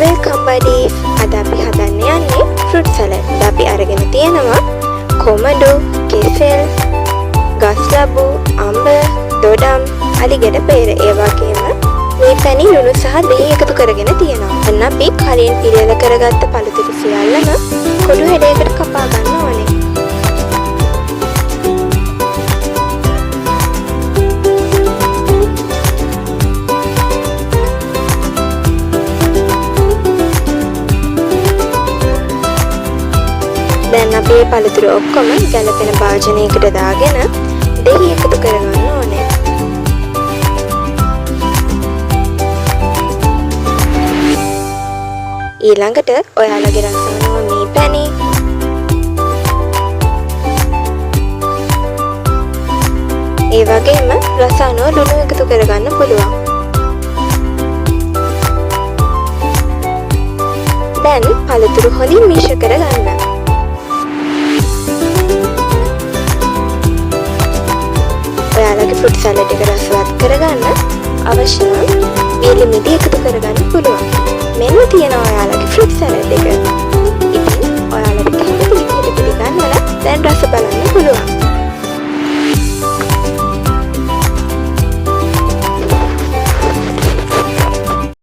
Welcome buddies. අද අපි හදන්න යන්නේ fruit salad. අපි අරගෙන තියෙනවා කොමඩු, කෙසෙල්, ගස් ලැබු, අඹ, දොඩම්, අලිගැට පෙර. ඒ වගේම මේ පැණි ලුණු සහ දහි එකතු කරගෙන තියෙනවා. දැන් අපි කලින් පිළියෙල කරගත්ත පළතුරු සියල්ලම කොටු හැඩයකට කපා ගන්න ඕනේ. දැන් අපි මේ පළතුරු ඔක්කොම ගැලපෙන භාජනයකට දාගෙන දහි එකතු කරගන්න ඕනේ. ඊළඟට ඔයාලගේ රසවනවා මේ පැණි. ඒ වගේම රසවනවා ලුණු එකතු කරගන්න පුළුවන්. දැන් පළතුරු හොඳින් මිශ්‍ර කරගන්න. ඔයාලගේ ෆෘට් සලාඩ් එක රසවත් කරගන්න අවශ්‍ය නම් වීලි මිදි එකතු කරගන්න පුළුවන්. මෙන්න තියෙනවා ඔයාලගේ ෆෘට් සලාඩ් එක. ඉතින් ඔයාලට කැමති විදිහට පිළිගන්නලා දැන් රස බලන්න පුළුවන්.